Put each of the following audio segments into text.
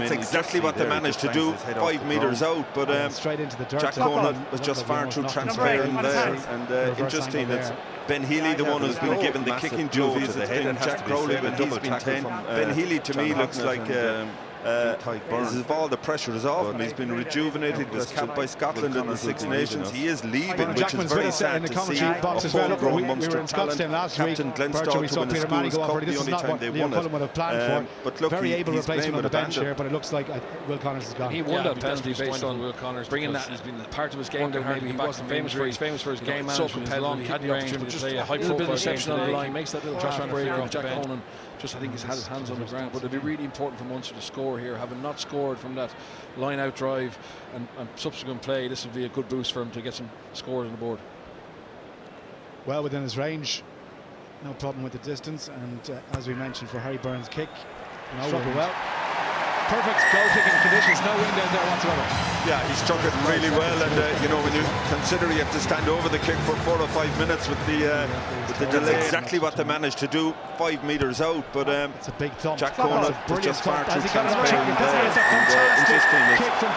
that's exactly what they managed to do 5 metres out, but straight into the dirt. Jack Conan was just far too transparent there, and interesting, it's Ben Healy, the one who's been given the kicking duties. It's been Jack Crowley when he's been 10. Ben Healy to me looks like as all the pressure is off him. He's been rejuvenated. He was capped by Scotland in the Six Nations. He is leaving, which is very sad to see. A homegrown Munster talent, Captain Glenstow to win the Schools Cup, the only time they won it. But look, very able he's replacement on the bench here, but it looks like Will Connors is gone. He won that penalty based on Will Connors bringing that. He's been part of his game that maybe he wasn't famous for. He's famous for his game management. He had the opportunity to play a high profile reception on the line, makes that little Josh break off Jack Conan. Just I think he's had his hands on the ground, but it'd be really important for Munster to score here. Having not scored from that line out drive and subsequent play, this would be a good boost for him to get some scores on the board. Well within his range, no problem with the distance, and as we mentioned, for Harry Byrne's kick, struck it well. Perfect goal kicking conditions, no wind out there whatsoever. Yeah, he struck it really well, and you know, when you consider you have to stand over the kick for 4 or 5 minutes with the delay, exactly what they managed to do 5 metres out, but it's a big thump. Jack Conan was just far too transparent there, and interesting,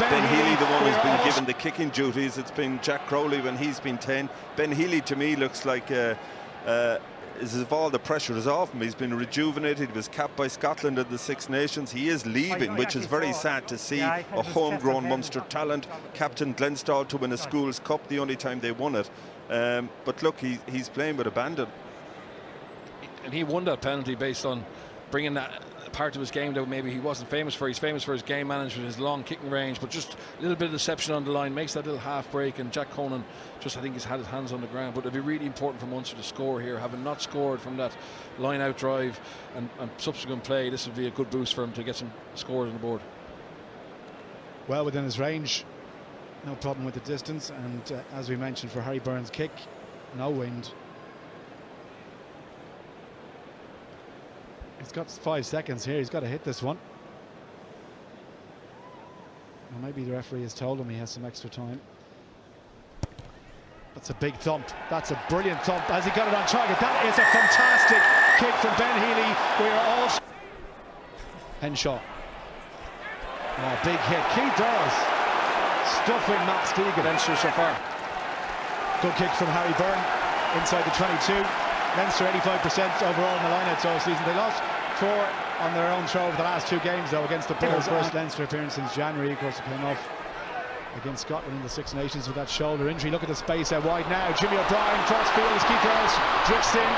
Ben Healy, the one who's been given the kicking duties. It's been Jack Crowley when he's been 10. Ben Healy to me looks like as if all the pressure is off him. He's been rejuvenated. He was capped by Scotland at the Six Nations. He is leaving, which is very sad to see. A homegrown Munster talent, Captain Glenstow to win a Schools Cup, the only time they won it. But look, he's playing with abandon. And he won that penalty based on bringing that part of his game that maybe he wasn't famous for. He's famous for his game management, his long kicking range, but just a little bit of deception on the line, makes that little half break, and Jack Conan just I think he's had his hands on the ground, but it'd be really important for Munster to score here. Having not scored from that line out drive and subsequent play, this would be a good boost for him to get some scores on the board. Well within his range, no problem with the distance, and as we mentioned, for Harry Byrne's kick, no wind. He's got 5 seconds here. He's got to hit this one. Well, maybe the referee has told him he has some extra time. That's a big thump. That's a brilliant thump. Has he got it on target? That is a fantastic kick from Ben Healy. We are all... Henshaw. Oh, big hit. Keith Earls stuffing Matt Stegan. Leinster so far. Good kick from Harry Byrne inside the 22. Leinster 85% overall in the line-outs all season. They lost 4 on their own throw over the last 2 games, though, against the Bulls. First Leinster appearance since January. Of course, it came off against Scotland in the Six Nations with that shoulder injury. Look at the space out wide now. Jimmy O'Brien, cross field as Keith Earls drifts in.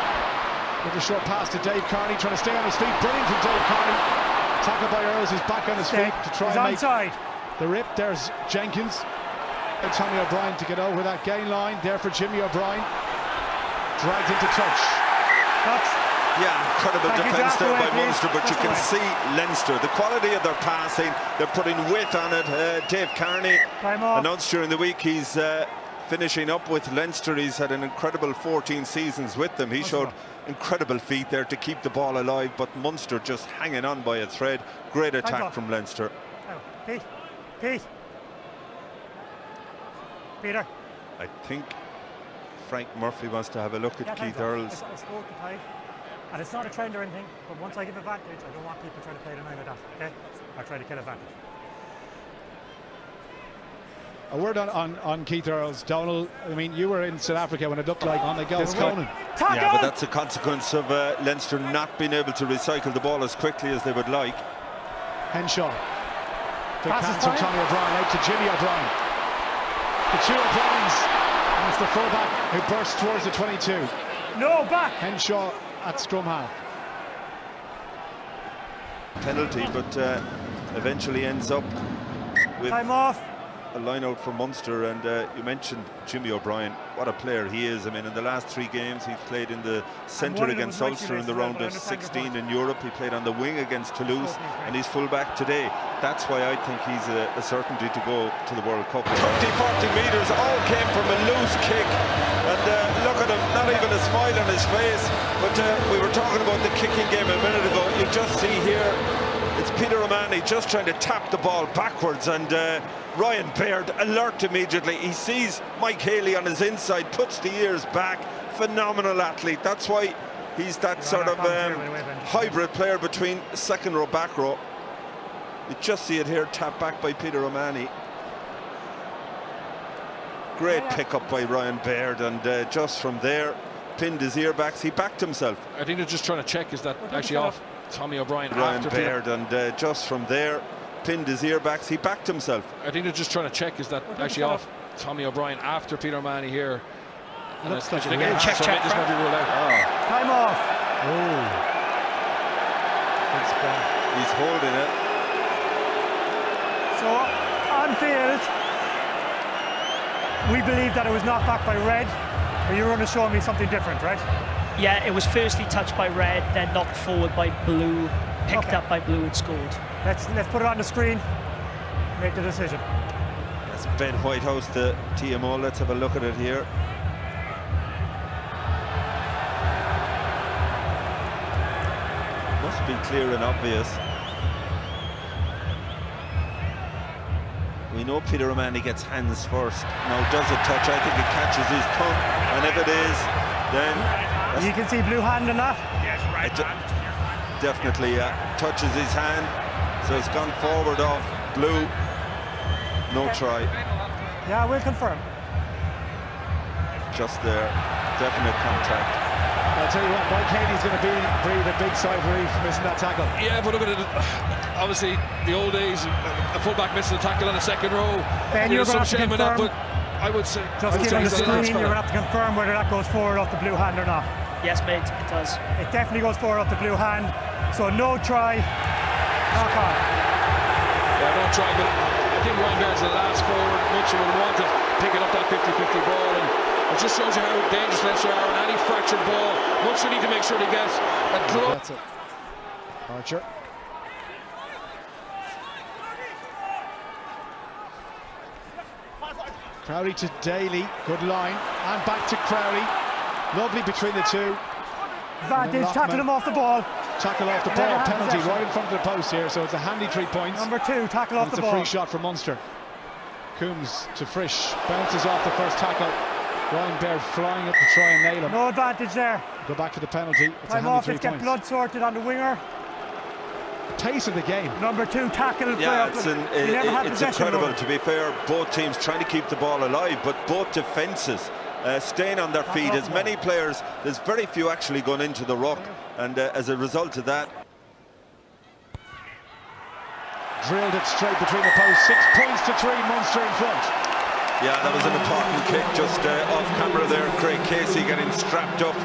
With a short pass to Dave Carney, trying to stay on his feet. Brilliant from Dave Carney. Tackled by Earls, who's back on his feet to try and make the rip. There's Jenkins. And Tommy O'Brien to get over that gain line. There for Jimmy O'Brien. Dragged into touch. Yeah, incredible defence there by Munster, but you can see Leinster, the quality of their passing, they're putting weight on it. Dave Carney announced during the week he's finishing up with Leinster. He's had an incredible 14 seasons with them. He showed incredible feet there to keep the ball alive, but Munster just hanging on by a thread. Great attack from Leinster. Peter. I think Frank Murphy wants to have a look at Keith Earls. I spoke to Ty, and it's not a trend or anything, but once I give advantage, I don't want people trying to play the line like that, okay? I try to kill advantage. A word on Keith Earls. Donald, I mean, you were in South Africa when it looked like on the go. Yeah, but that's a consequence of Leinster not being able to recycle the ball as quickly as they would like. Henshaw. Big pass from Tommy O'Brien out to Jimmy O'Brien. The 2 O'Briens. And it's the fullback who bursts towards the 22. No, back! Henshaw at scrum half. Penalty, but eventually ends up with time off. A line out for Munster. And you mentioned Jimmy O'Brien, what a player he is. I mean, in the last 3 games he's played in the centre against Ulster in the round of 16 in Europe. He played on the wing against Toulouse, and he's fullback today. That's why I think he's a certainty to go to the World Cup. 30-40 metres, all came from a loose kick, and look at him, not even a smile on his face. But we were talking about the kicking game a minute ago. You just see here, it's Peter O'Mahony just trying to tap the ball backwards, and Ryan Baird alert immediately. He sees Mike Haley on his inside, puts the ears back. Phenomenal athlete. That's why he's that sort of hybrid player between second row, back row. You just see it here, tapped back by Peter O'Mahony. Great pick-up by Ryan Baird, and just from there, pinned his earbacks. He backed himself. I think they're just trying to check, is that actually off Tommy O'Brien? Ryan Baird, and just from there, pinned his earbacks. He backed himself. I think they're just trying to check, is that actually off Tommy O'Brien after Peter O'Mahony here? Looks like check. This might be ruled out. Time off. He's holding it. So, on field, we believe that it was knocked back by red, but you're going to show me something different, right? Yeah, it was firstly touched by red, then knocked forward by blue, picked up by blue and scored. Let's put it on the screen, make the decision. That's Ben Whitehouse, the TMO. Let's have a look at it here. Must be clear and obvious. We know Peter O'Mahony gets hands first. Now, does it touch? I think it catches his tongue, and if it is, then you can see blue hand in that. Yes, right hand. Definitely touches his hand, so it's gone forward off blue. No try. Yeah, we'll confirm. Just there, definite contact. I'll tell you what, Mike Haney's going to breathe a big sigh of relief missing that tackle. Yeah, but look at it. Obviously, the old days, a fullback missing a tackle on the second row. Ben, you're going to have to confirm. That, but I would say, just given the screen, you're going to have to confirm whether that goes forward off the blue hand or not. Yes, mate, it does. It definitely goes forward off the blue hand. So no try. Knock on. Yeah, no try, but I think Ryan Baird's the last forward. Munster would want to picking up that 50-50 ball, and it just shows you how dangerous Leinster are on any fractured ball. Munster need to make sure they get a glove. That's it. Archer. Crowley to Daly, good line, and back to Crowley. Lovely between the two. Vantage, tackle him off the ball. Tackle off the ball, penalty right in front of the post here, so it's a handy 3 points. Number 2, tackle off the ball. It's a free shot for Munster. Coombs to Frisch, bounces off the first tackle. Ryan Baird flying up to try and nail him. No advantage there. Go back to the penalty. It's time a off, handy 3 let's get points. blood sorted on the winger. Pace of the game. Number 2, tackle. Yeah, it's incredible. To be fair, both teams trying to keep the ball alive, but both defences staying on their feet. As many players, there's very few actually gone into the ruck, and as a result of that, drilled it straight between the posts. 6 points to 3, Munster in front. Yeah, that was an important kick just off camera there. Craig Casey getting strapped up,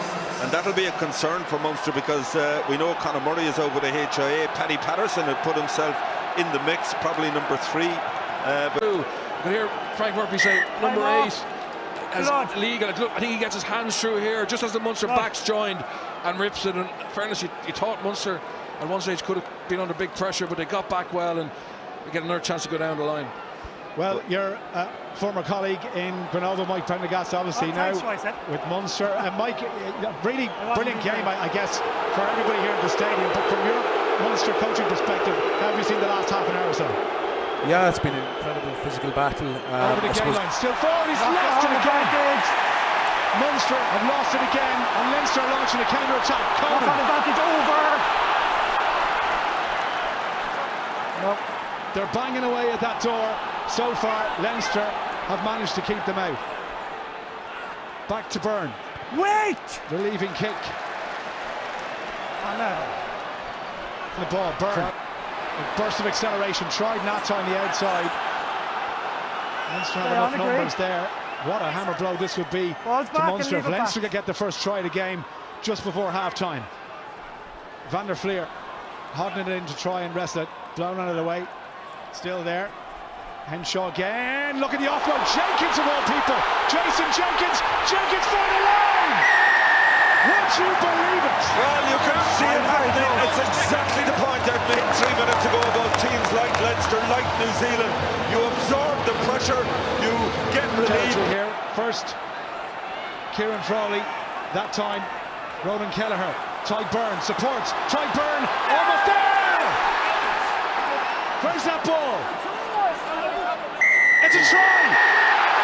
and that'll be a concern for Munster because we know Conor Murray is over the HIA. Paddy Patterson had put himself in the mix, probably number 3. But here Frank Murphy say number 8 as legal. I think he gets his hands through here just as the Munster backs joined and rips it. And in fairness, you thought Munster at one stage could have been under big pressure, but they got back well and they get another chance to go down the line. Well, your former colleague in Grenoble, Mike Prendergast, obviously now with Munster. And Mike, really brilliant game, I guess, for everybody here in the stadium. But from your Munster coaching perspective, how have you seen the last half an hour or so? Yeah, it's been an incredible physical battle. Over the game line, still forward, he's lost it again. Munster have lost it again, and Leinster launching a counter-attack. Knock on advantage over. Nope. They're banging away at that door. So far, Leinster have managed to keep them out. Back to Byrne. Wait! Relieving kick. Oh, no. The ball, Byrne. A burst of acceleration, tried Nats on the outside. Leinster have enough numbers there. What a hammer blow this would be to Munster. If Leinster could get the first try of the game just before half-time. Van der Fleer hodding it in to try and wrestle it. Blown out of the way. Still there. Henshaw again. Look at the offload. Jenkins of all people. Jason Jenkins. Jenkins for the line. Would you believe it? Well, you can see it happening. It's exactly the point I made 3 minutes ago about teams like Leinster, like New Zealand. You absorb the pressure. You get relief. Here first, Kieran Frawley. That time, Ronan Kelleher. Ty Byrne supports. Ty Byrne almost there. Where's that ball? It's a try!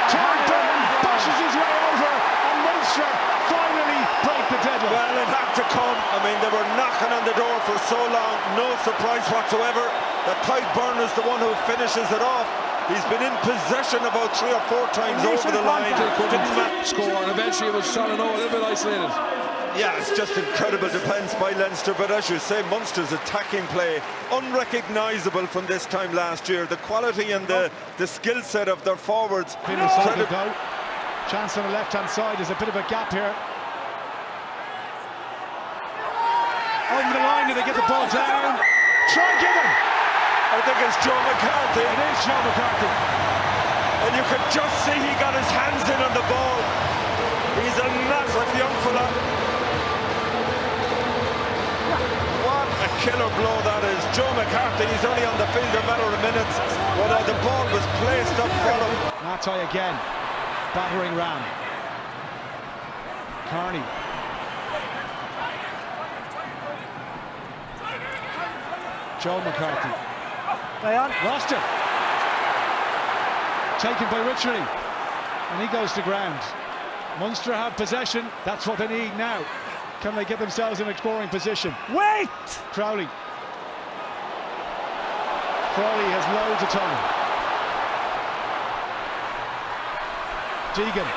Ty Byrne bashes his way over, and Munster finally break the deadlock. Well, it had to come. I mean, they were knocking on the door for so long. No surprise whatsoever. that Clive Byrne is the one who finishes it off. He's been in possession about 3 or 4 times over the line. Couldn't score, and eventually it was Solano a little bit isolated. Yeah, it's just incredible defence by Leinster, but as you say, Munster's attacking play unrecognisable from this time last year. The quality and the skill set of their forwards. Chance on the left-hand side, there's a bit of a gap here. Over the line, do they get the ball down? Try and give him! I think it's Joe McCarthy. It is Joe McCarthy. And you could just see he got his hands in on the ball. He's a massive young fella. What a killer blow that is. Joe McCarthy, he's only on the field a matter of minutes. Well, the ball was placed up for him. Natai again, battering ram. Carney. Joe McCarthy. Lost it. Taken by Richardly. And he goes to ground. Munster have possession. That's what they need now. Can they get themselves in a scoring position? Wait! Crowley. Crowley has loads of time. Deegan.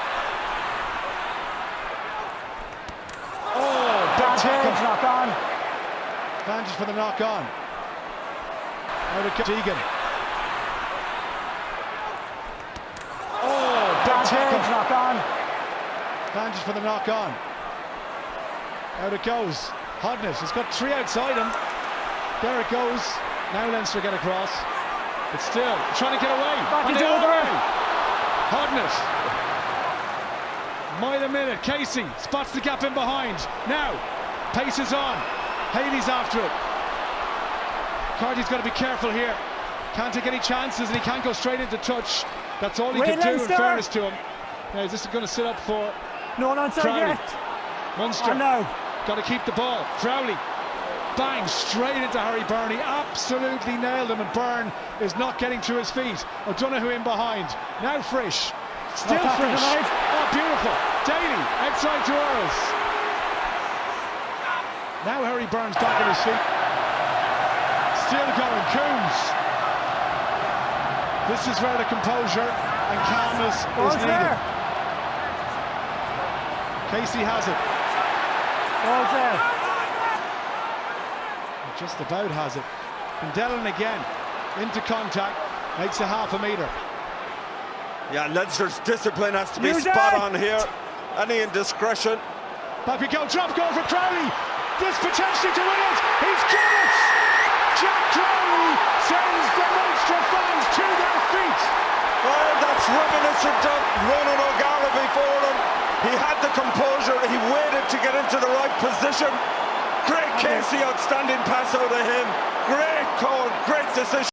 Oh, bad tackle. Knock on. Advantage for the knock on. Deegan. Oh, bad tackle. Knock on. Advantage for the knock on. Out it goes. Hodnett has got 3 outside him. There it goes. Now Leinster get across. But still trying to get away. Back into over. Hodnett. Mile a minute. Casey spots the gap in behind. Now pace is on. Haley's after it. Carty's got to be careful here. Can't take any chances, and he can't go straight into touch. That's all he can do, in fairness to him. Now, is this going to sit up for No one onside yet. Munster. No. Got to keep the ball. Crowley. Bang, straight into Harry Byrne. He absolutely nailed him, and Byrne is not getting to his feet. O'Donoghue in behind. Now Frisch. Still Frisch. Oh, beautiful. Daly, outside to Earls. Now Harry Byrne's back on his feet. Still going, Coombs. This is where the composure and calmness is needed. Casey has it. Ball's there. Just about has it. And Dillon again into contact, makes a half a metre. Yeah, Leinster's discipline has to be spot on here. Any indiscretion. Back we go, drop goal for Crowley. This potentially to win it. He's got it. Jack Crowley sends the Munster fans to their feet. Well, that's reminiscent of Ronan O'Gara before him. He had the composure, he waited to get into the right position. Great Casey, outstanding pass out of him. Great call, great decision.